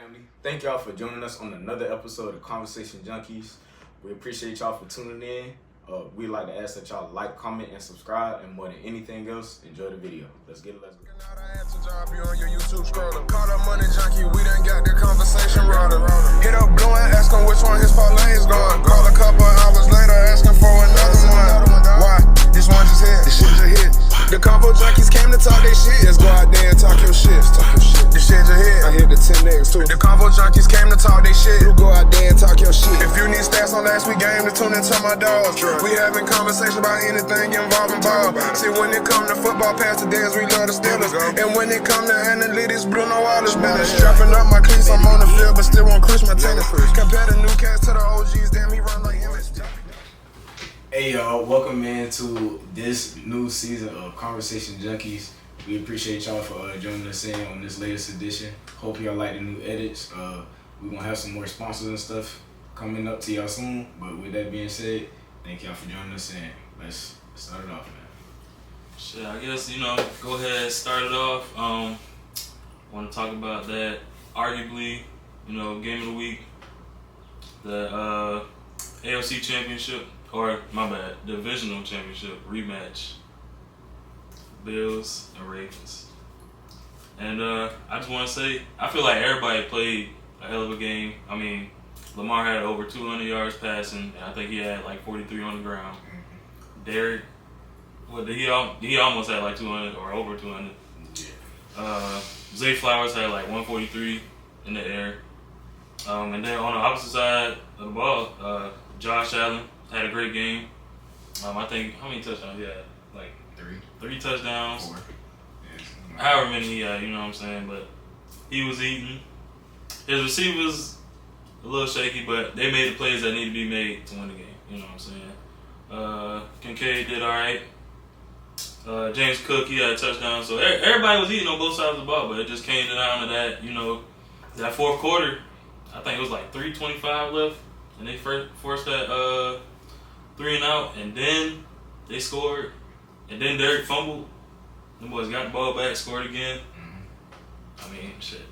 family. Thank y'all for joining us on another episode of Conversation Junkies. We appreciate y'all for tuning in. We'd like to ask that y'all like, comment, and subscribe, and more than anything else, enjoy the video. Let's get it, let's go. You on your YouTube scroller. Call up money junkie, we done got the conversation rolling. Hit up Blue and ask him which one his parlay's going. Call a couple hours later, asking for another one. Why? This one just hit. This shit just hit. The convo junkies came to talk their shit. Let's go out there and talk your shit. This shit just hit. I hit the 10X too. The convo junkies came to talk their shit. You go out there and talk your shit. If you need stats on last week game, to tune into my dogs. We having conversation about anything involving ball. See, when it come to football, past the days, we love the Steelers. And when it come to analytics, Bruno Wallace been strapping up my cleats. I'm on the field, but still won't cruise my tennis. Compare the new cats to the OGs, damn, he run like him. Hey y'all, welcome into this new season of Conversation Junkies. We appreciate y'all for joining us in on this latest edition. Hope y'all like the new edits. We're gonna have some more sponsors and stuff coming up to y'all soon. But with that being said, thank y'all for joining us in. Let's start it off, man. Shit, I guess, go ahead, start it off. Want to talk about that, arguably, game of the week, the AFC Championship, or my bad, Divisional Championship rematch, Bills and Ravens. And I just want to say, I feel like everybody played a hell of a game. I mean, Lamar had over 200 yards passing, and I think he had like 43 on the ground. Derek, he almost had like 200 or over 200. Zay Flowers had like 143 in the air. And then on the opposite side of the ball, Josh Allen had a great game. I think, how many touchdowns he had? Like three touchdowns. 4. Yeah. However many he had, you know what I'm saying? But he was eating. His receivers a little shaky, but they made the plays that need to be made to win the game. You know what I'm saying? Kincaid did all right. James Cook, he had a touchdown. So everybody was eating on both sides of the ball, but it just came down to that, that fourth quarter. I think it was like 3:25 left, and they forced that 3 and out, and then they scored, and then Derek fumbled. The boys got the ball back, scored again. I mean, shit.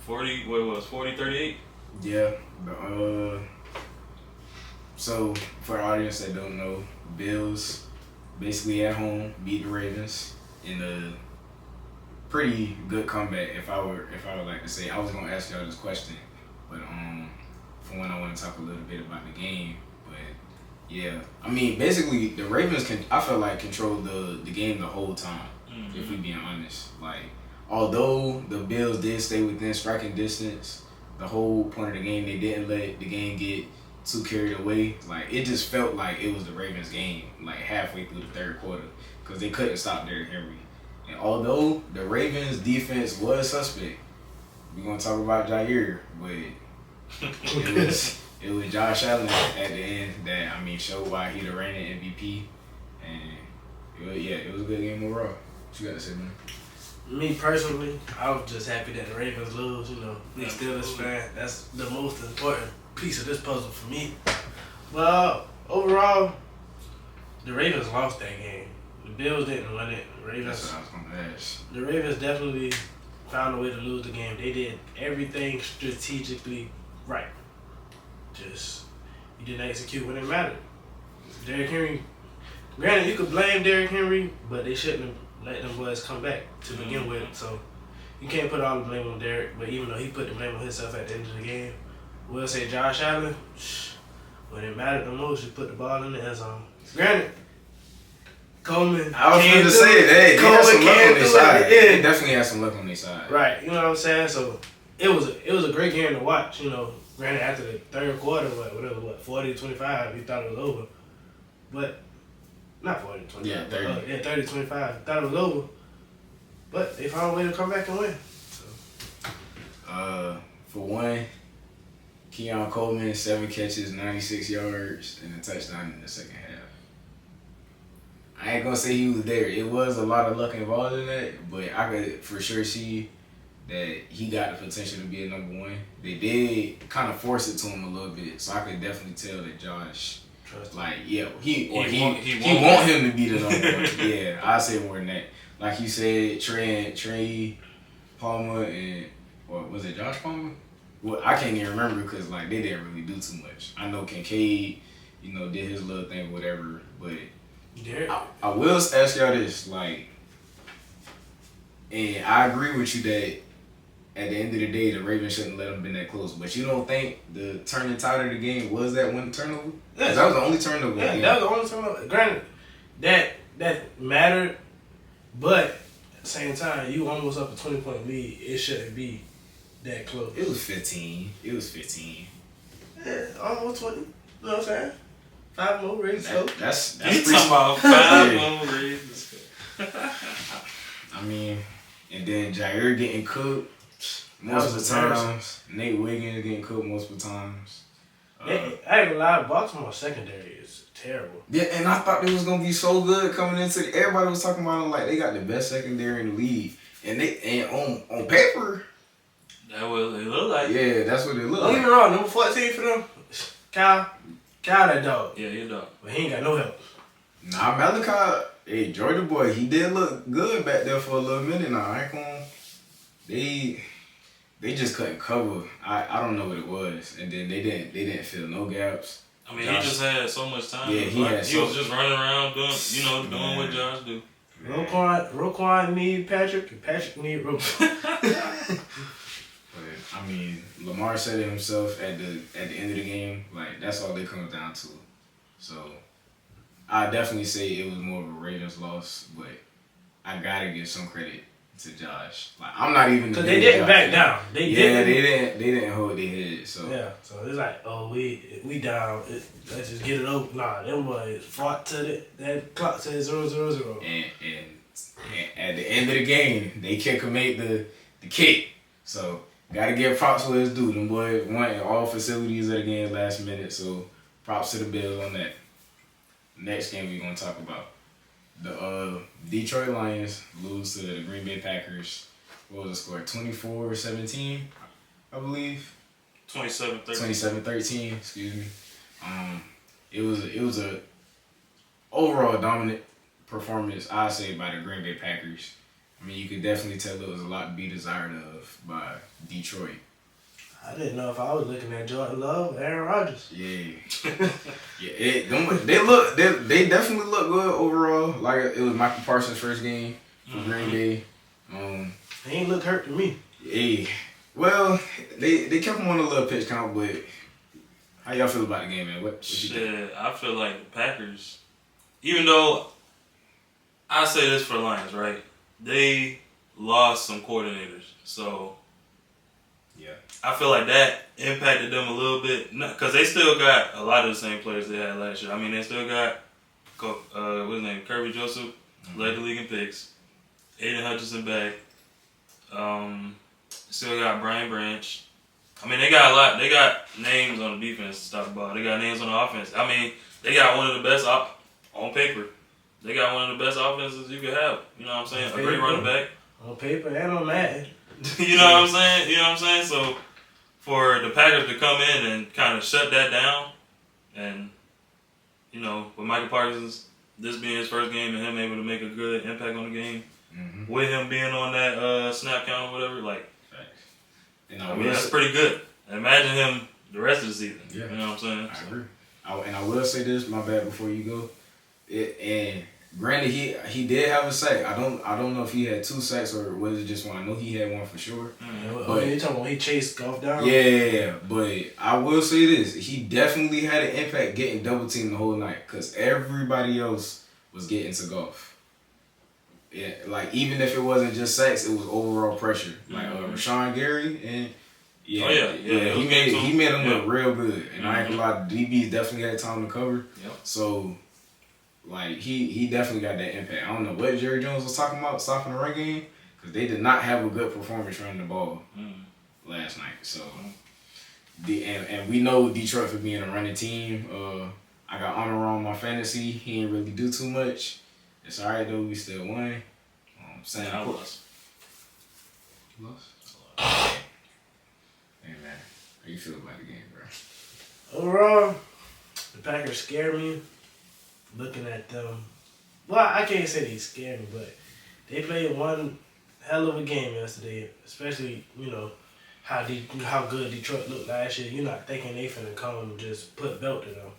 40-38? Yeah. So, for the audience that don't know, Bills basically at home beat the Ravens in a pretty good comeback. If I would like to say, I was gonna ask y'all this question, but for one, I want to talk a little bit about the game. But yeah, I mean, basically the Ravens controlled the game the whole time. If we being honest, like although the Bills did stay within striking distance the whole point of the game, they didn't let the game get too carried away. Like it just felt like it was the Ravens' game, like halfway through the third quarter, because they couldn't stop Derrick Henry. And although the Ravens' defense was suspect, we're gonna talk about Jair, but it was Josh Allen at the end that showed why he the reigning MVP, and it was a good game overall. What you got to say, man? Me personally, I was just happy that the Ravens lose. They Steelers fan. That's the most important piece of this puzzle for me. But overall, the Ravens lost that game. The Bills didn't win it. That's what I was gonna ask. The Ravens definitely found a way to lose the game. They did everything strategically right. Just you didn't execute when it mattered. Derrick Henry. Granted, you could blame Derrick Henry, but they shouldn't have let them boys come back to begin with. So you can't put all the blame on Derrick, but even though he put the blame on himself at the end of the game, we'll say Josh Allen, when it mattered the most, he put the ball in the end zone. Granted, Coleman. I was going to say that. They had some luck on their side. They definitely had some luck on their side. Right, you know what I'm saying? So it was a great game to watch. Granted, after the third quarter, 40-25, you thought it was over, but. Not 40-25. Yeah, 30. 30-25. Thought it was over. But they found a way to come back and win. So. For one, Keon Coleman, 7 catches, 96 yards, and a touchdown in the second half. I ain't gonna say he was there. It was a lot of luck involved in that, but I could for sure see that he got the potential to be a number 1. They did kind of force it to him a little bit, so I could definitely tell that Josh. He want him to be the number 1. Yeah, I say more than that. Like you said, Trey Palmer and or was it Josh Palmer? Well, I can't even remember because like they didn't really do too much. I know Kincaid, did his little thing, whatever. But I will ask y'all this, like, and I agree with you that at the end of the day, the Ravens shouldn't let them been that close. But you don't think the turning tide of the game was that one turnover? Yeah. That was the only turnover. Yeah, that was the only turnover. Granted, that mattered, but at the same time, you almost up a 20-point lead. It shouldn't be that close. It was 15. Yeah, almost 20. You know what I'm saying? 5 more ready to go. That's You pretty talking about 5 more reasons. I mean, and then Jair getting cooked multiple times. Nate Wiggins getting cooked multiple times. I ain't gonna lie, Baltimore secondary is terrible. Yeah, and I thought it was gonna be so good coming into everybody was talking about them like they got the best secondary in the league. And on paper, That was it looked like. yeah, that's what it looked Don't like. get me wrong, number 14 for them, Kyle that dog. Yeah, you dog. But he ain't got no help. Nah, Malachi, hey, Georgia boy, he did look good back there for a little minute now. I ain't gonna, they just couldn't cover. I don't know what it was. And then they didn't fill no gaps. I mean, Josh, he just had so much time. Yeah, he had he was just running around doing what Josh do. Roquan need Patrick, and Patrick need Roquan. But I mean, Lamar said it himself at the end of the game. Like that's all they come down to. So I definitely say it was more of a Ravens loss, but I gotta give some credit to Josh. Like I'm not even Because they didn't back down. They didn't hold their head. So yeah, so it's like, oh, we down. Let's just get it over. Nah, them boys fought to that clock said 0-0-0. And at the end of the game, they kicker made the kick. So gotta give props where it's due. Them boys went in all facilities of the game last minute. So props to the Bills on that. Next game we're gonna talk about. The Detroit Lions lose to the Green Bay Packers. What was the score? 24-17, I believe. 27-13. 27-13, excuse me. It was a overall dominant performance, I say, by the Green Bay Packers. I mean, you could definitely tell it was a lot to be desired of by Detroit. I didn't know if I was looking at Jordan Love or Aaron Rodgers. Yeah, they definitely look good overall. Like it was Michael Parsons' first game for Green Bay. He ain't look hurt to me. Yeah, well, they kept him on a little pitch count, but how y'all feel about the game, man? What you think? Shit, I feel like the Packers, even though I say this for Lions, right? They lost some coordinators, so. Yeah. I feel like that impacted them a little bit because they still got a lot of the same players they had last year. I mean, they still got what's his name, Kirby Joseph, led the league in picks. Aiden Hutchinson back. Still got Brian Branch. I mean, they got a lot. They got names on the defense to stop the ball. They got names on the offense. I mean, they got one of the best on paper. They got one of the best offenses you could have. You know what I'm saying? A great running back. On paper and on Madden. You know what I'm saying? So for the Packers to come in and kind of shut that down, and with Michael Parsons, this being his first game and him able to make a good impact on the game, with him being on that snap count or whatever, like, I mean, that's pretty good. And imagine him the rest of the season. Yeah. You know what I'm saying? I agree. And I will say this, my bad, before you go. And granted, he did have a sack. I don't know if he had 2 sacks or was it just one. I know he had one for sure. But you talking about he chased Goff down? Yeah, but I will say this: he definitely had an impact getting double teamed the whole night because everybody else was getting to Goff. Yeah, like even if it wasn't just sacks, it was overall pressure. Like Rashawn Gary and he made him look real good. And I ain't gonna lie, the DBs definitely had time to cover. Yep. So. Like, he definitely got that impact. I don't know what Jerry Jones was talking about stopping the run game because they did not have a good performance running the ball last night. So, and we know Detroit for being a running team. I got honor on my fantasy. He didn't really do too much. It's all right, though. We still won. I lost. You lost? Hey, man. How you feel about the game, bro? Overall, the Packers scare me. Looking at them, well, I can't say they scared me, but they played one hell of a game yesterday. Especially, how good Detroit looked last year, you're not thinking they finna come and just put belt to them.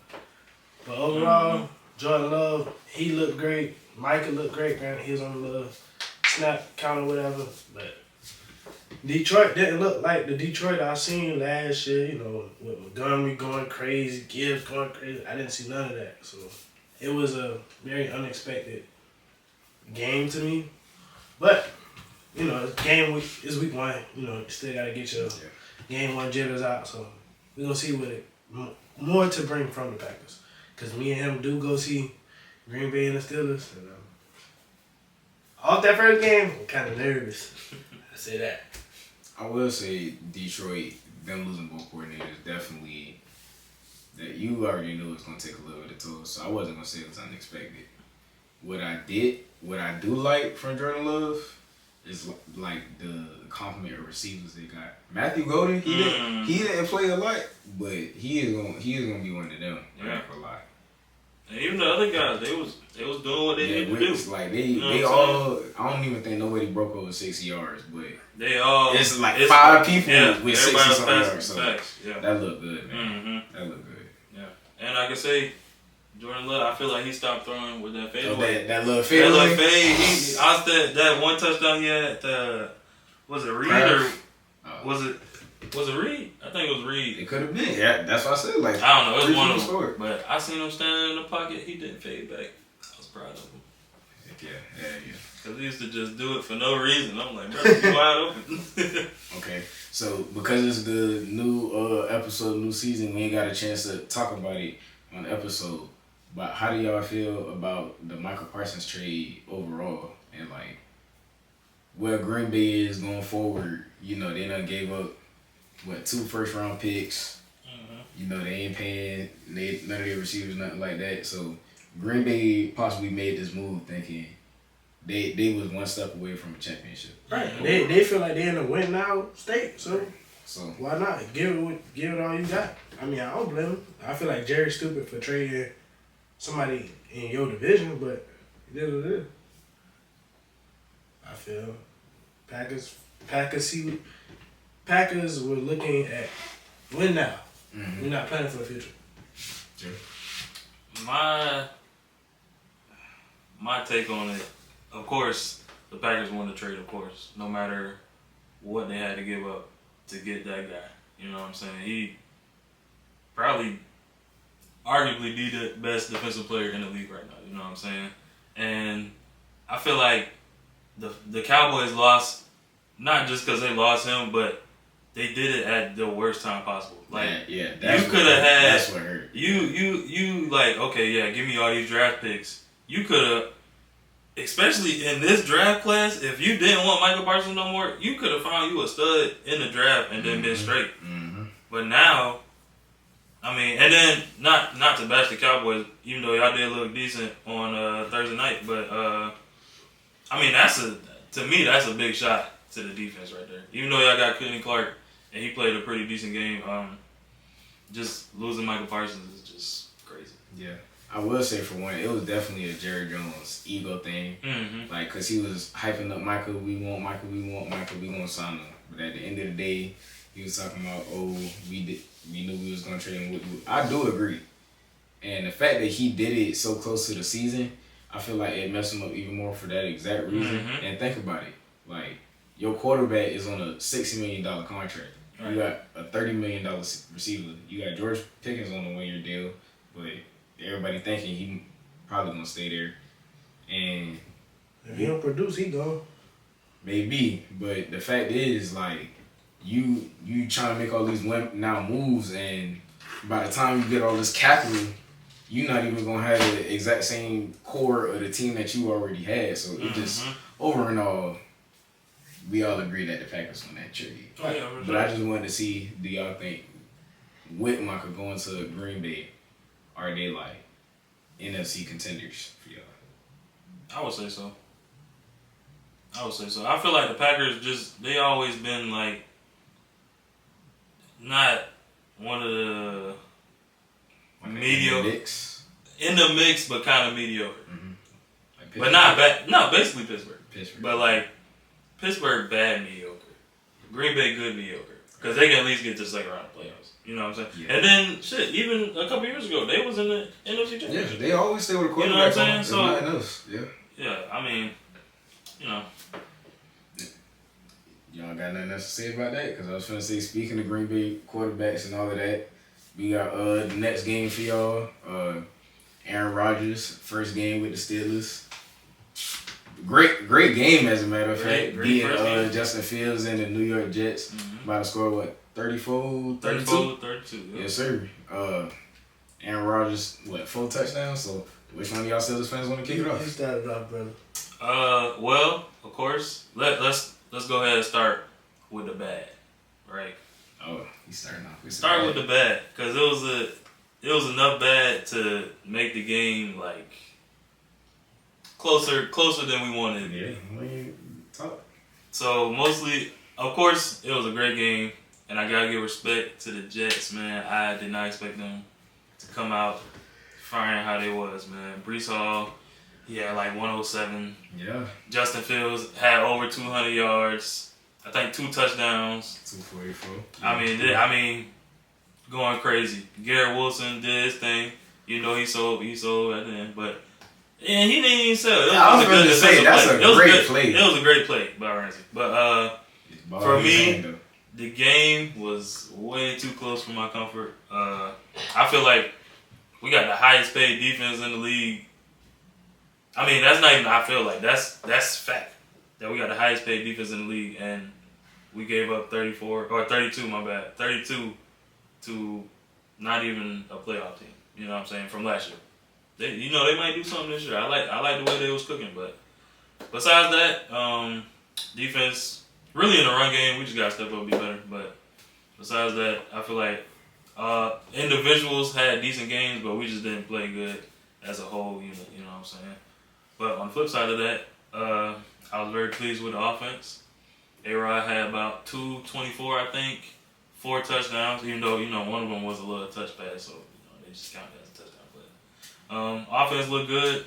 But overall, Jordan Love, he looked great. Micah looked great, man. He was on the snap count or whatever. But Detroit didn't look like the Detroit I seen last year, you know, with Montgomery going crazy, Gibbs going crazy. I didn't see none of that. So it was a very unexpected game to me. But, you know, it's week one. You know, you still got to get your game one jitters out. So we're going to see what it more to bring from the Packers. Because me and him do go see Green Bay and the Steelers. And, off that first game, I'm kind of nervous. I say that. I will say Detroit, them losing both coordinators, definitely that you already knew it was going to take a little bit of toll. So I wasn't going to say it was unexpected. What I do like from Jordan Love is like the compliment of receivers they got. Matthew Golden, he didn't play a lot, but he is gonna be one of them. Yeah. For a lot. And even the other guys, they was doing what they needed to do. Like they all. I don't even think nobody broke over 60 yards, but they all. It's like 5 people with 60 something yards. So that looked good, man. Mm-hmm. That looked good. Yeah, and I can say. Jordan Love, I feel like he stopped throwing with that fadeaway. That little fade. That little fade. That one touchdown he had. Was it Reed or was it Reed? I think it was Reed. It could have been. Yeah, that's what I said. Like I don't know. It was one of them. But I seen him standing in the pocket. He didn't fade back. I was proud of him. Yeah. Because he used to just do it for no reason. I'm like, bro, you wide open. Okay, so because it's the new episode, new season, we ain't got a chance to talk about it on the episode. But how do y'all feel about the Michael Parsons trade overall? And like where Green Bay is going forward, you know, they done gave up 2 first-round picks. You know, they ain't paying none of their receivers, nothing like that. So Green Bay possibly made this move thinking they was one step away from a championship. Right. They feel like they're in a win now state, so why not? Give it all you got. I mean, I don't blame them. I feel like Jerry's stupid for trading somebody in your division, but it is what it is. I feel Packers were looking at win now. We're not planning for the future. Sure. My take on it, of course, the Packers won the trade, of course, no matter what they had to give up to get that guy. You know what I'm saying? He probably arguably be the best defensive player in the league right now. You know what I'm saying? And I feel like the Cowboys lost not just because they lost him, but they did it at the worst time possible. Like you could have had. That's what hurt. You like, okay, yeah, give me all these draft picks. You could have, especially in this draft class, if you didn't want Michael Parsons no more, you could have found you a stud in the draft and then been straight. But now, I mean, and then not to bash the Cowboys, even though y'all did look decent on Thursday night, but I mean to me that's a big shot to the defense right there. Even though y'all got Kenny Clark and he played a pretty decent game, just losing Michael Parsons is just crazy. Yeah. I will say for one, it was definitely a Jerry Jones ego thing. Like, because he was hyping up Michael, we want Michael, we gonna sign him. But at the end of the day, he was talking about, we knew we was gonna trade him. I do agree. And the fact that he did it so close to the season, I feel like it messed him up even more for that exact reason. And think about it. Like, your quarterback is on a $60 million contract. Right. You got a $30 million receiver. You got George Pickens on a 1-year deal, but everybody thinking he probably gonna stay there. And if he don't produce, he go. Maybe, but the fact is, like, you trying to make all these now moves, and by the time you get all this capital, you're not even gonna have the exact same core of the team that you already had. So it just over and all, we all agree that the Packers won that trade. But I just wanted to see, do y'all think with Michael going to Green Bay, are they like NFC contenders for y'all? I would say so. I feel like the Packers they always been like not one of the mediocre in the mix, but kind of mediocre. Like but not bad. No, basically Pittsburgh. But like Pittsburgh bad mediocre. Green Bay good mediocre. Because they can at least get to the second round of playoffs. You know what I'm saying? Yeah. And then, shit, even a couple years ago, they was in the NFC Championship. Yeah, they always stay with a quarterback. You know what I'm saying? So, nothing else. Yeah. Yeah, I mean, you know. Y'all got nothing else to say about that? Because I was finna say, speaking of Green Bay quarterbacks and all of that, we got the next game for y'all. Aaron Rodgers, first game with the Steelers. Great game, as a matter of fact. Beating Justin Fields and the New York Jets. About to score, what, 34, 32? 32. Yeah. Yes, sir. Aaron Rodgers, what, 4 touchdowns? So, which one of y'all Steelers fans want to kick it off? You started off, brother. Well, of course, let's go ahead and start with the bad, right? Oh, he's starting off. Start with the bad, because it was enough bad to make the game like closer than we wanted. Yeah, we talk. So mostly, of course, it was a great game, and I gotta give respect to the Jets, man. I did not expect them to come out firing how they was, man. Breece Hall, he had like 107. Yeah. Justin Fields had over 200 yards. I think 2 touchdowns. 244. I mean, going crazy. Garrett Wilson did his thing. You know he sold at the end, but and he didn't even sell. I was going to say that's a great play. It was a great play by Ramsey. But for me, the game was way too close for my comfort. I feel like we got the highest paid defense in the league. I mean, that's not even I feel like. That's fact. That we got the highest paid defense in the league, and we gave up 32, my bad. 32 to not even a playoff team. You know what I'm saying? From last year. They might do something this year. I like the way they was cooking, but besides that, defense really in the run game, we just gotta step up and be better. But besides that, I feel like individuals had decent games, but we just didn't play good as a whole unit. You know what I'm saying? But on the flip side of that, I was very pleased with the offense. A-Rod had about 224, I think, 4 touchdowns, even though, one of them was a little touch pass, so, they just counted as a touchdown. But offense looked good.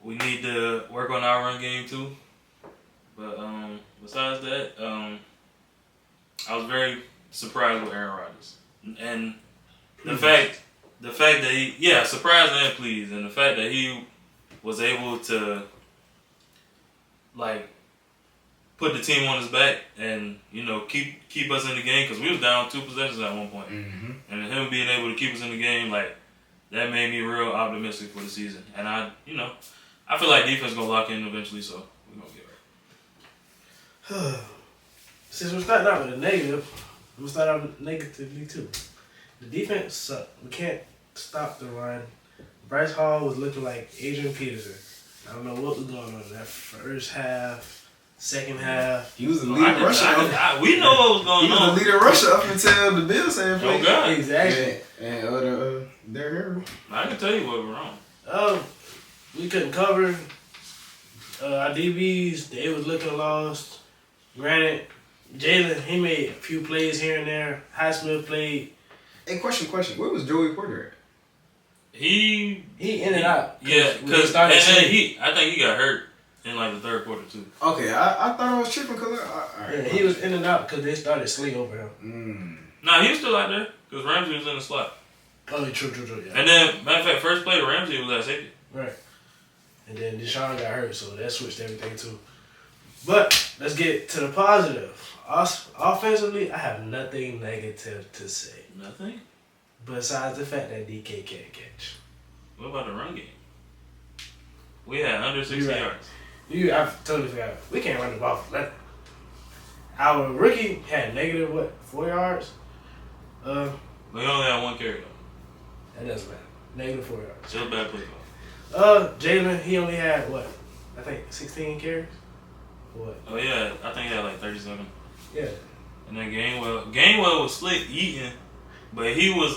We need to work on our run game, too. But besides that, I was very surprised with Aaron Rodgers. And the fact that he, surprised and pleased, and the fact that he was able to, like, put the team on his back and, keep us in the game, because we was down 2 possessions at one point. Mm-hmm. And him being able to keep us in the game, like, that made me real optimistic for the season. And I feel like defense going to lock in eventually, so we're going to get right. Since we're starting out with a negative, I'm going to start out negatively too. The defense sucked. We can't stop the run. Bryce Hall was looking like Adrian Peterson. I don't know what was going on in that first half, second half. He was the leader rusher. We know what was going on. He was the leader rusher up until the Bills had played. Oh, God. Exactly. And they're I can tell you what was wrong. We couldn't cover. Our DBs, they was looking lost. Granted, Jalen, he made a few plays here and there. Highsmith played. Hey, question. Where was Joey Porter at? He in and out. Yeah, because I think he got hurt in like the third quarter too. Okay, I thought I was tripping because he was in and out because they started Slee over him. Nah, he was still out there because Ramsey was in the slot. Oh, true, yeah. And then, matter of fact, first play Ramsey was at safety. Right. And then Deshaun got hurt, so that switched everything too. But let's get to the positive. Offensively, I have nothing negative to say. Nothing? Besides the fact that DK can't catch. What about the run game? We had under 60 yards. I totally forgot. We can't run the ball for nothing. Our rookie had negative, 4 yards? We only had 1 carry, though. That doesn't matter. Negative 4 yards. Still a bad play call. Jalen, he only had, I think 16 carries? Or what? Oh, yeah. I think he had like 37. Yeah. And then Gainwell was slick eating. But he was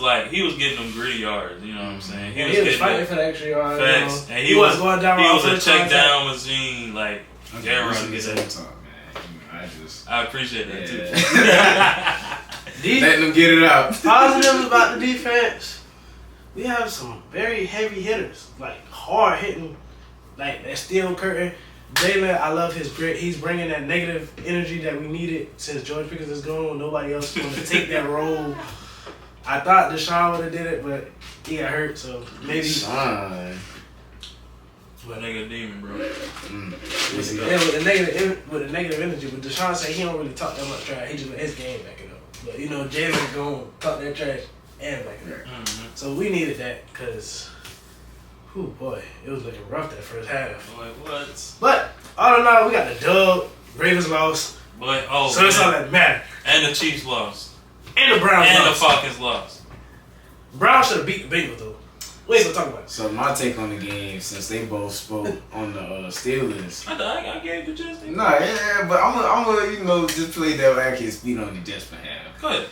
getting them gritty yards, you know what I'm saying? He was fighting for the extra yards. Facts. And he was going down. He was a check down machine, like Aaron Rodgers talk, man. I appreciate that too. Letting them get it out. Positives about the defense. We have some very heavy hitters, like hard hitting, like that Steel Curtain. Jalen, I love his grit. He's bringing that negative energy that we needed since George Pickens is gone. Nobody else is going to take that role. I thought Deshaun would have did it, but he got hurt, so maybe. Deshaun. What nigga demon, bro? With the negative energy, but Deshaun said he don't really talk that much trash. He just let his game back it up. But Jalen going to talk that trash and back it up. Mm-hmm. So we needed that because, boy, it was looking rough that first half. Like what? But all in all, we got the dub. Ravens lost. But so that's all that matters. And the Chiefs lost. And the Browns and lost. The Falcons lost. Browns should have beat the Bengals though. We ain't gonna talk about it. So my take on the game, since they both spoke on the Steelers. I gave the Jets. Nah, yeah, but I'm gonna just play devil advocate, speed on the Jets for half. Good.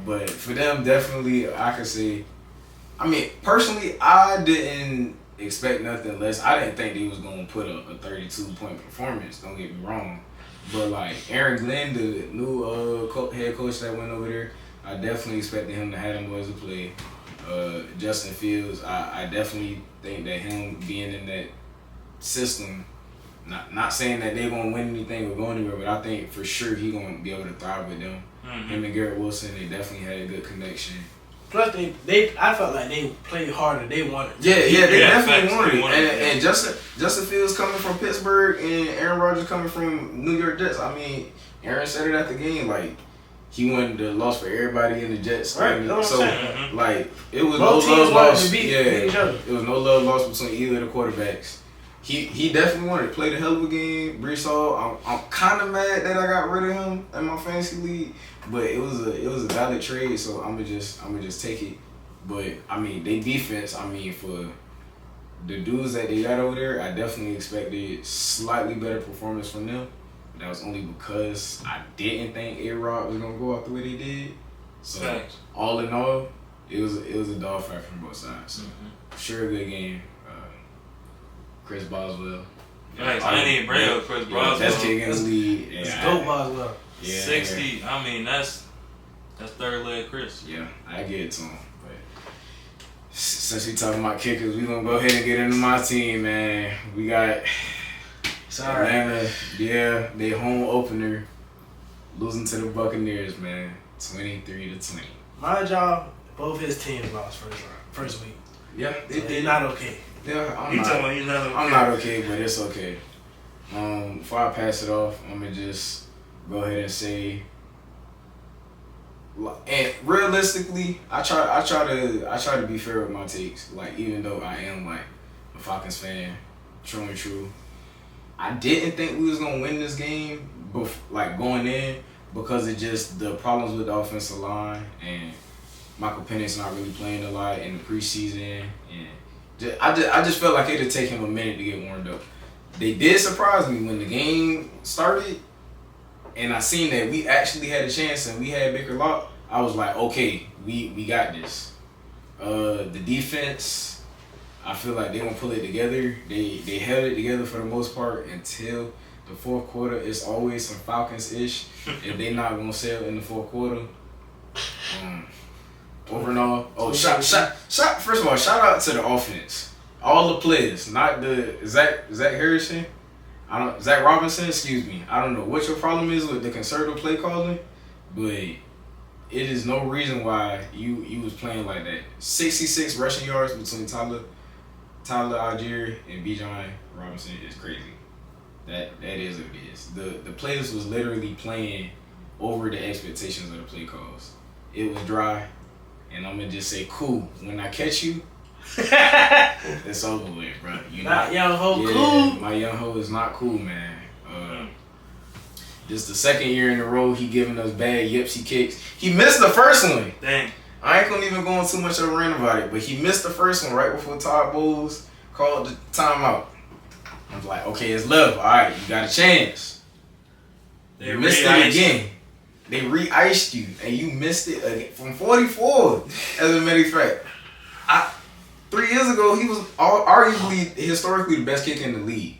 But for them, definitely, I could say. I mean, personally, I didn't expect nothing less. I didn't think they was gonna put a 32-point performance. Don't get me wrong, but like Aaron Glenn, the new head coach that went over there, I definitely expected him to have them boys to play. Justin Fields, I definitely think that him being in that system, not saying that they're gonna win anything or go anywhere, but I think for sure he gonna be able to thrive with them. Mm-hmm. Him and Garrett Wilson, they definitely had a good connection. Plus, I felt like they played harder. They wanted. They definitely facts. wanted it. And Justin Fields coming from Pittsburgh and Aaron Rodgers coming from New York Jets. I mean, Aaron said it at the game, like, he wanted the loss for everybody in the Jets. Right, So, like, it was both no love lost. beat each other. It was no love lost between either of the quarterbacks. He definitely wanted to play the hell of a game. Brees Hall, I'm kind of mad that I got rid of him in my fantasy league, but it was a valid trade, so I'm gonna just take it. But I mean, they defense. I mean, for the dudes that they got over there, I definitely expected slightly better performance from them. That was only because I didn't think A-Rod was gonna go out the way they did. So Thanks. all in all, it was a dog fight from both sides. Sure, a good game. Chris Boswell. Thanks. I didn't even bring up Chris Boswell. That's kick in the lead. Let's go Boswell. 60. I mean, that's third leg Chris. Yeah, I get it to him. But since we talking about kickers, we gonna go ahead and get into my team, man. We got Atlanta. Yeah, they home opener losing to the Buccaneers, man. 23-20. Mind y'all, both his teams lost first week. Yeah, They're not okay. Yeah, I'm I'm not okay, but it's okay. Before I pass it off, I'm gonna just go ahead and say, and realistically, I try to be fair with my takes. Like, even though I am like a Falcons fan, true and true, I didn't think we was gonna win this game, like going in, because of just the problems with the offensive line and Michael Penix not really playing a lot in the preseason, and I just felt like it'd take him a minute to get warmed up. They did surprise me when the game started, and I seen that we actually had a chance and we had Baker Lock. I was like, okay, we got this. The defense, I feel like they're gonna pull it together. They held it together for the most part until the fourth quarter. It's always some Falcons-ish if they not gonna sell in the fourth quarter. Over and all, first of all, shout out to the offense. All the players, not the Zach Harrison. Zach Robinson, excuse me. I don't know what your problem is with the conservative play calling, but it is no reason why you was playing like that. 66 rushing yards between Tyler Algier and Bijan Robinson is crazy. That is what it is. The players was literally playing over the expectations of the play calls. It was dry. And I'm going to just say, cool. When I catch you, it's over with, bro. Not young ho cool. My young ho is not cool, man. This is the second year in a row he giving us bad yipsy kicks. He missed the first one. Dang. I ain't going to even go on too much of a rant about it, but he missed the first one right before Todd Bowles called the timeout. I was like, okay, it's love. All right, you got a chance. They missed it again. They re-iced you, and you missed it again from 44, as a matter of fact. 3 years ago, he was arguably, historically, the best kicker in the league.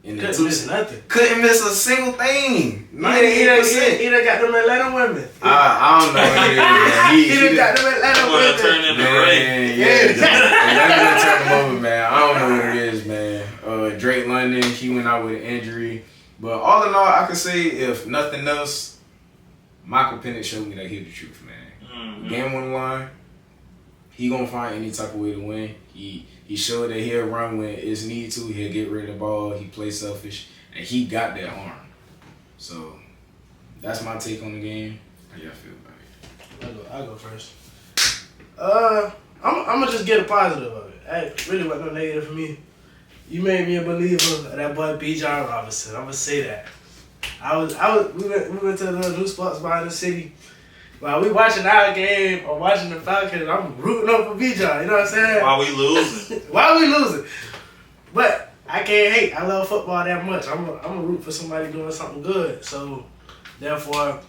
Couldn't miss nothing. Couldn't miss a single thing. 98%. He done got them Atlanta women. I don't know what it is. He done got them Atlanta women. Turn into Ray. Yeah. Atlanta turned him over, man. I don't know what it is, man. Drake London. London, he went out with an injury. But all in all, I could say, if nothing else, Michael Penix showed me that he was the truth, man. Mm-hmm. Game on the line, he gonna find any type of way to win. He showed that he'll run when it's need to. He'll get rid of the ball. He plays selfish, and he got that arm. So that's my take on the game. How y'all feel about it? I'll go first. I'm gonna just get a positive of it. It really wasn't no negative for me. You made me a believer of that boy B. John Robinson. I'm gonna say that. We went to the new spots behind the city. While we watching our game or watching the Falcons, I'm rooting up for B. John. You know what I'm saying? While we losing. While we losing. But I can't hate. I love football that much. I'm a root for somebody doing something good. So therefore,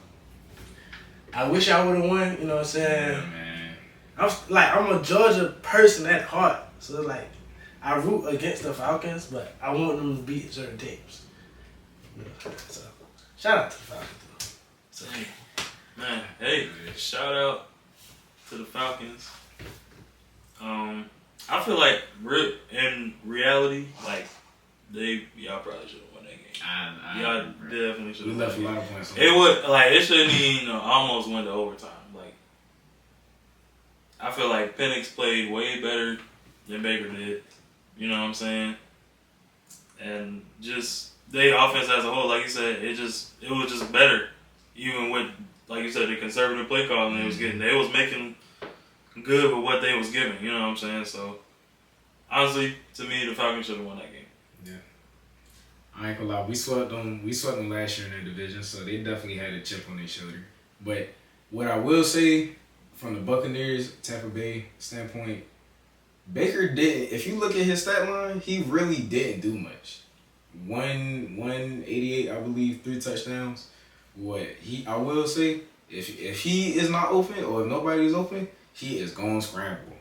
I wish I would have won. You know what I'm saying? Yeah, man. I'm a Georgia person at heart. So like, I root against the Falcons, but I want them to beat certain teams. You know, so shout out to the Falcons. So, Man, hey, shout out to the Falcons. I feel like in reality, like y'all probably should have won that game. Y'all definitely should We have. left a lot of points. It shouldn't even almost went to overtime. Like, I feel like Penix played way better than Baker did. You know what I'm saying? And just their offense as a whole, like you said, it was just better. Even with, like you said, the conservative play calling they was getting. They was making good with what they was giving. You know what I'm saying? So, honestly, to me, the Falcons should have won that game. Yeah. I ain't gonna lie. We swept them last year in their division, so they definitely had a chip on their shoulder. But what I will say, from the Buccaneers, Tampa Bay standpoint, Baker didn't. If you look at his stat line, he really didn't do much. 188, I believe, 3 touchdowns. I will say, if he is not open or if nobody is open, he is going to scramble.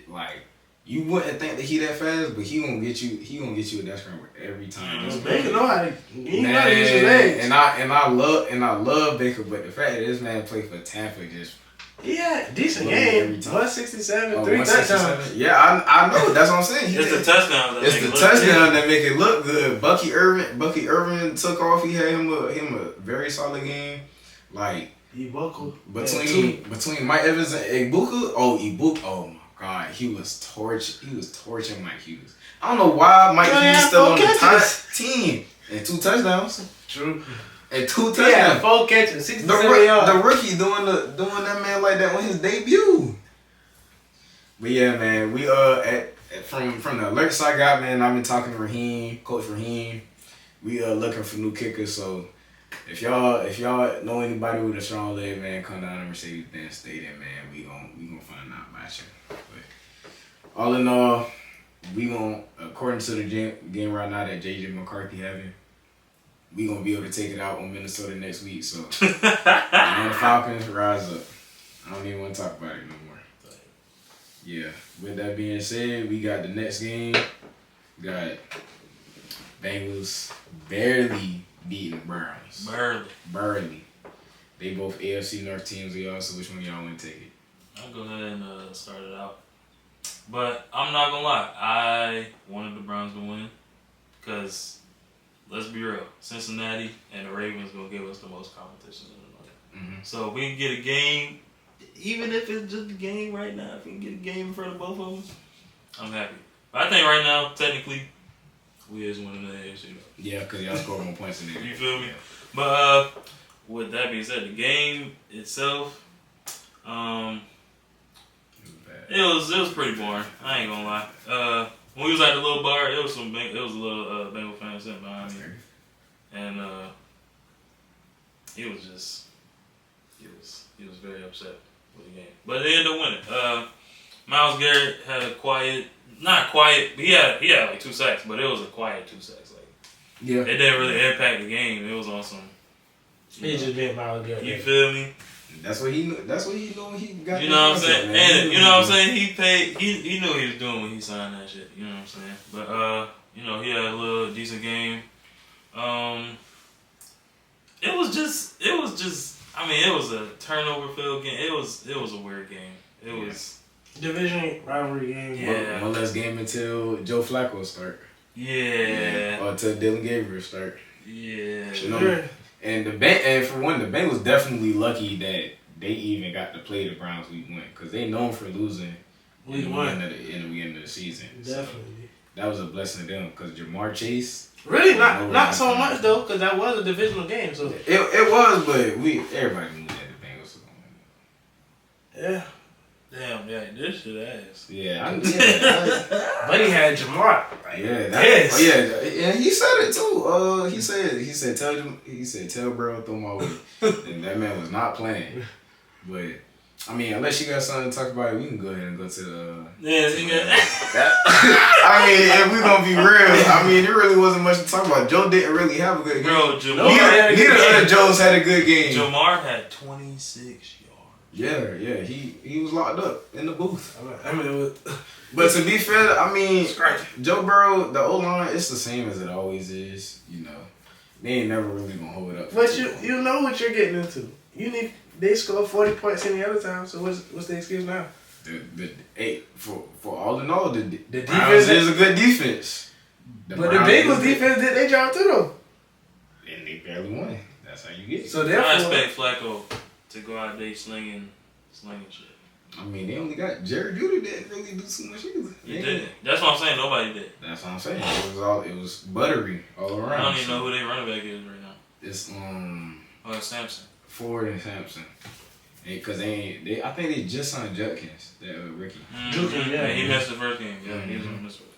Like, you wouldn't think that he that fast, but he gonna get you. He gonna get you with that scramble every time. Baker know how to. He know how to use his legs. And I love Baker, but the fact that this man played for Tampa just. Yeah, decent game. 167, 3 touchdowns. Yeah, I know. That's what I'm saying. It's the touchdown. It's the touchdown that make it look good. Bucky Irvin took off. He had him a very solid game. Like between Mike Evans and Ibuka. Oh my God, he was torching Mike Hughes. I don't know why Mike Hughes still on the team and 2 touchdowns. True. And 2 touchdowns. Yeah, 4 catches, 67 yards. The rookie doing that man like that on his debut. But yeah, man, we from the alerts I got, man, I've been talking to Coach Raheem. We looking for new kickers. So if y'all know anybody with a strong leg, man, come down to Mercedes-Benz Stadium, man. We gonna find out about you. But all in all, we gonna, according to the game right now that JJ McCarthy having, we gonna be able to take it out on Minnesota next week. So the Falcons rise up. I don't even want to talk about it no more. Yeah. With that being said, we got the next game. We got Bengals barely beating Browns. Barely. They both AFC North teams. So which one y'all want to take it? I'll go ahead and start it out. But I'm not gonna lie, I wanted the Browns to win because. Let's be real. Cincinnati and the Ravens gonna give us the most competition in the North. Mm-hmm. So if we can get a game, even if it's just a game right now, if we can get a game in front of both of them, I'm happy. But I think right now, technically, we is winning the AFC. Yeah, because y'all scored more points than you feel me? But with that being said, the game itself, it was pretty boring. I ain't gonna lie. When we was at the little bar, it was a little Bengal fan sitting behind me, and he was very upset with the game. But they ended up winning. Myles Garrett had not quiet, but he had like 2 sacks, but it was a quiet 2 sacks. Like, yeah, it didn't really impact the game. It was on some. He just being Myles Garrett. You feel me? That's what he knew. That's what he knew when he got. You know what I'm saying? And you know what I'm saying? He knew what he was doing when he signed that shit. You know what I'm saying? But he had a little decent game. It was just. I mean, it was a turnover filled game. It was a weird game. It was division rivalry game. Yeah. One less game until Joe Flacco start. Yeah. Or until Dylan Gabriel start. Yeah. You know? And for one, the Bengals definitely lucky that they even got to play the Browns week 1 because they known for losing in the beginning of the season. Definitely. So that was a blessing to them because Jamar Chase. Really, not so much though, because that was a divisional game. So it was, but everybody knew that the Bengals was going to win. yeah. Damn, yeah, this shit ass. Yeah, But he had Jamar. Yeah, he said it too. He said tell bro throw my way, and that man was not playing. But I mean, unless you got something to talk about, we can go ahead and go to the. Yeah, he got. I mean, if we gonna be real, I mean, there really wasn't much to talk about. Joe didn't really have a good game. Bro, Jamar. Neither of the Joes had a good game. Jamar had 26 yards. Yeah, he was locked up in the booth. I mean, it was, but to be fair, I mean, Joe Burrow, the O-line, it's the same as it always is. You know, they ain't never really gonna hold it up. But you know what you're getting into. They scored 40 points any other time. So what's the excuse now? For all in all, the defense is a good defense. But the Bengals defense did their job too though. And they barely won. That's how you get it. So I therefore, expect Flacco to go out there slinging shit. I mean, they only got Jared Judy didn't really do too much either. He didn't. That's what I'm saying. Nobody did. That's what I'm saying. It was buttery all around. I don't even know who their running back is right now. It's it's Sampson. Ford and Sampson. Because I think they just signed Junkins, that Ricky. Mm-hmm. Yeah, he missed the first game. Yeah, he was on this one.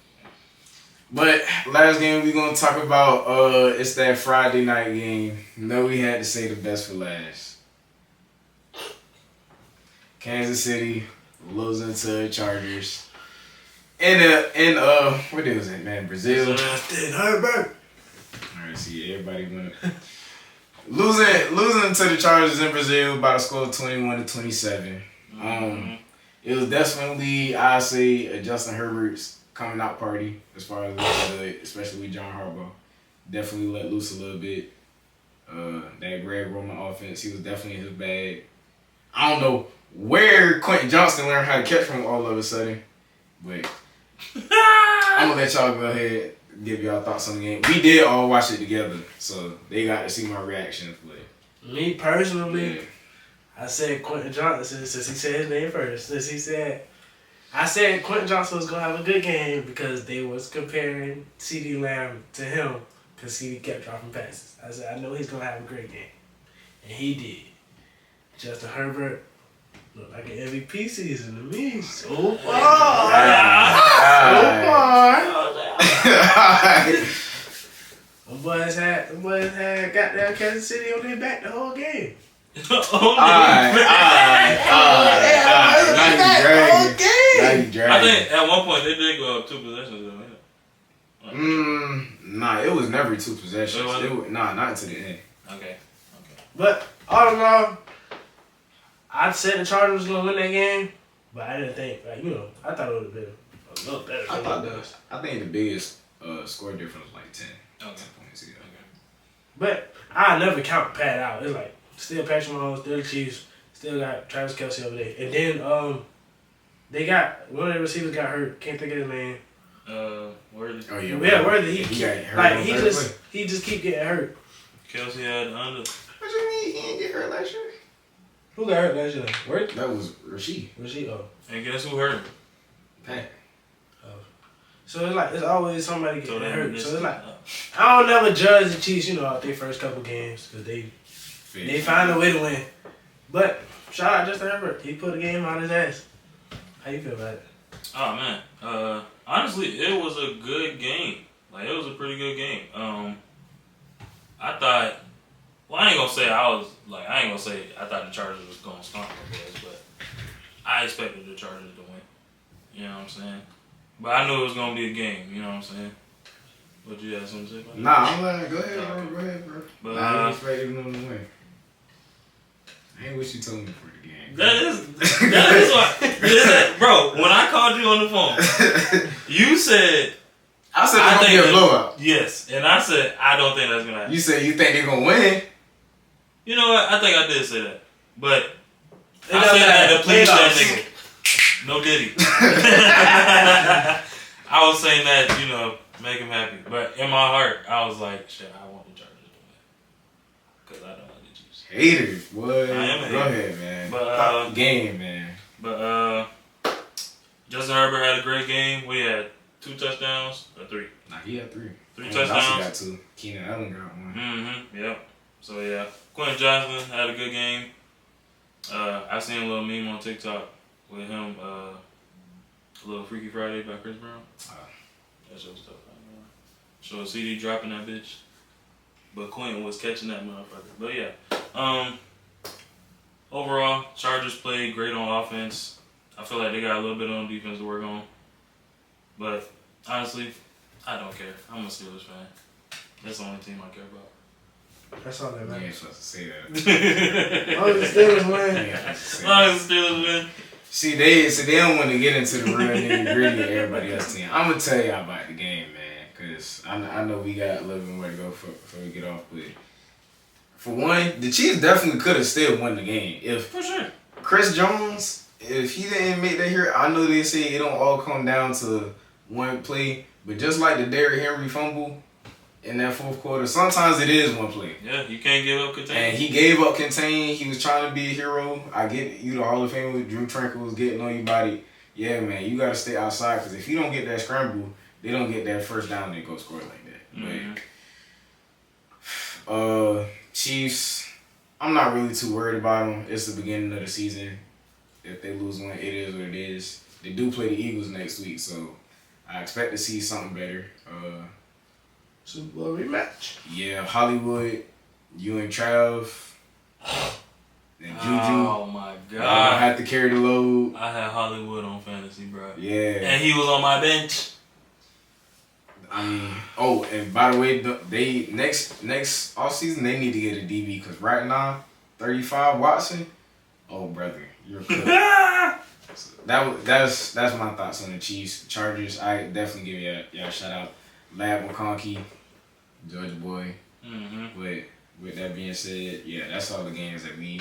But last game we gonna talk about it's that Friday night game. No, we had to say the best for last. Kansas City losing to Chargers. What was it, man? Brazil. Herbert. Alright, see everybody went losing to the Chargers in Brazil by the score of 21-27. It was definitely, I say, a Justin Herbert's coming out party as far as especially with John Harbaugh. Definitely let loose a little bit. That Greg Roman offense, he was definitely in his bag. I don't know where Quentin Johnston learned how to catch from all of a sudden, but I'm gonna let y'all go ahead and give y'all thoughts on the game. We did all watch it together, so they got to see my reactions. But me personally, I said Quentin Johnson since he said his name first. I said Quentin Johnson was gonna have a good game because they was comparing CeeDee Lamb to him because CeeDee kept dropping passes. I said I know he's gonna have a great game, and he did. Justin Herbert looked like an MVP season to me so far. The boys had goddamn Kansas City on their back the whole game. I think at one point they did go up 2 possessions. Nah, it was never 2 possessions. Not to the end. Okay. But all in all, I said the Chargers was gonna win that game, but I didn't think I thought it would have been a little better. I think the biggest score difference was like 10. Okay. 10 points. Yeah. But I never count Pat out. It's like still Patrick Mahomes, still the Chiefs, still got Travis Kelce over there, and then they got one of the receivers got hurt. Can't think of his name. Worthy. Oh yeah, Worthy. He got hurt. He just keep getting hurt. Kelce had under. What you mean he didn't get hurt last year? Who got hurt last year? Worthy? That was Rasheed. And guess who hurt him? Pat. So it's always somebody getting hurt. So it's like I don't never judge the Chiefs, out their first couple games because they find a way to win. But shout out Justin Herbert. He put a game on his ass. How you feel about it? Oh man, honestly, it was a good game. Like it was a pretty good game. I thought. Well, I ain't gonna say I thought the Chargers was gonna stomp the boys, but I expected the Chargers to win. You know what I'm saying? But I knew it was gonna be a game. You know what I'm saying? What you have something to say about that? Nah, I'm like, go ahead, bro. But I ain't expecting them to win. I ain't wish you told me before the game. That is why, bro. When I called you on the phone, you said. I said it's gonna be a blowout. Yes, and I said I don't think that's gonna happen. You said you think they're gonna win. You know what? I think I did say that, but I said that to please that nigga. No Diddy. I was saying that Make him happy. But in my heart, I was like, shit, I want the Chargers to win. Because I don't like the Chiefs. Haters, boy. I am a Go hater. ahead, man. But, Pop the game, man. But Justin Herbert had a great game. We had 2 touchdowns or 3. Nah, he had 3. 3 Dawson touchdowns. got 2. Keenan Allen got 1. Mm-hmm. Yep. So yeah, Quentin Johnson had a good game. I seen a little meme on TikTok with him. A little Freaky Friday by Chris Brown. That shit was tough. So CD dropping that bitch, but Quentin was catching that motherfucker. But yeah, overall, Chargers played great on offense. I feel like they got a little bit on defense to work on. But honestly, I don't care. I'm a Steelers fan. That's the only team I care about. That's all that You ain't matters. supposed to say that. Oh, the Steelers You win. ain't supposed to say As that. long as the Steelers win. See, they don't want to get into the real nitty gritty of everybody else's team. I'm gonna tell y'all about the game, man, because I know we got a little bit more to go before we get off. But for one, the Chiefs definitely could have still won the game if For sure. Chris Jones, if he didn't make that here. I know they say it don't all come down to one play, but just like the Derrick Henry fumble in that fourth quarter, sometimes it is one play. Yeah, you can't give up And contain. he gave up contain. He was trying to be a hero. I get you, the Hall of Fame with Drew Tranquil was getting on your body. Yeah, man, you got to stay outside because if you don't get that scramble, they don't get that first down and go score like that. Mm-hmm. But, Chiefs, I'm not really too worried about them. It's the beginning of the season. If they lose one, it is what it is. They do play the Eagles next week, so I expect to see something better. Super Bowl rematch. Yeah, Hollywood, you and Trav, and Juju. Oh my I don't god. have to carry the load. I had Hollywood on fantasy, bro. Yeah. And he was on my bench. I mean, oh, and by the way, they next offseason they need to get a DB because right now, 35 Watson. Oh, brother, you're cooked. That's my thoughts on the Chiefs. Chargers, I definitely give y'all a shout out. Lab McConkey, Georgia boy. Mm-hmm. But with that being said, yeah, that's all the games that we.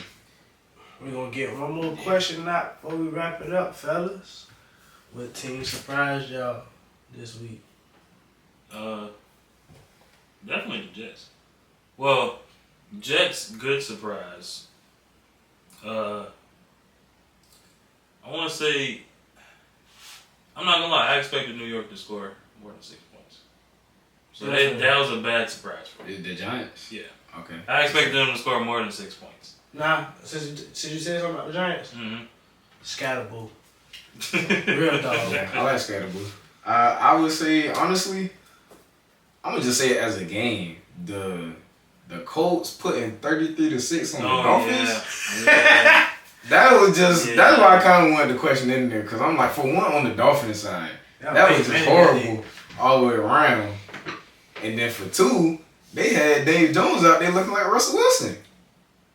We're going to get one more question out before we wrap it up, fellas. What team surprised y'all this week? Definitely the Jets. Well, Jets, good surprise. I want to say, I'm not gonna lie, I expected New York to score more than 6 points. So that was a bad surprise for me. The Giants? Yeah. Okay. I expected them to score more than 6 points. Nah, since you said something about the Giants, Mm-hmm. Scatterboo. Real dog. Yeah, I like Scatterboo. I would say, honestly, I'm going to just say it as a game. The Colts putting 33-6 on the Dolphins. Yeah. That was just, Yeah. that's why I kind of wanted the question in there. Because I'm like, for one, on the Dolphins side, that was just horrible all the way around. And then for two, they had Dave Jones out there looking like Russell Wilson.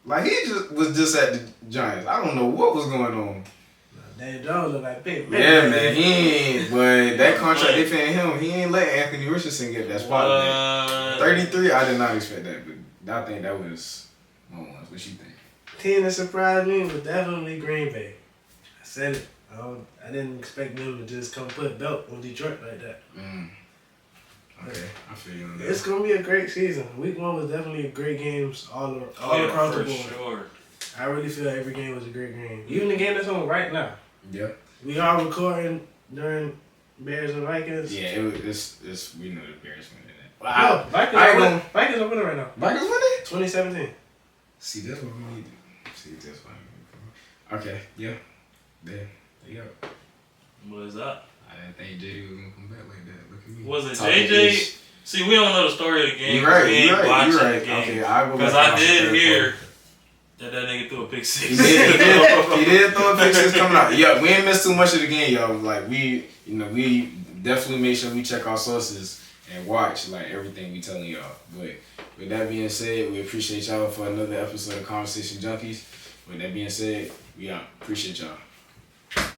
Like, he was just at the Giants. I don't know what was going on. Dave Jones look like big. Yeah, man, he ain't. But that contract they paying him, he ain't let Anthony Richardson get that spot. 33, I did not expect that, but I think that was one. What you think? Team that surprised me was definitely Green Bay. I said it. I didn't expect them to just come put a belt on Detroit like that. Okay, I feel you on that. It's gonna be a great season. Week 1 was definitely a great games all across the board. Sure. I really feel every game was a great game. Even the game that's on right now. Yep. We are recording during Bears and Vikings. Yeah, it's we know the Bears winning that. No, Vikings are winning right now. Vikings winning? 2017. See, that's what we need. See, that's what we need. Okay, yeah. There you go. What is that? I didn't think JJ was gonna come back like that. Look at me. Was it Talking JJ? ish. See, we don't know the story of the game. You're right. We ain't You're right. watching You're right. the game. Okay, I will. Because I did hear that nigga threw a pick six. He did throw a pick six coming out. Yeah, we ain't missed too much of the game, y'all. Like we definitely make sure we check our sources and watch like everything we telling y'all. But with that being said, we appreciate y'all for another episode of Conversation Junkies. With that being said, we out. Appreciate y'all.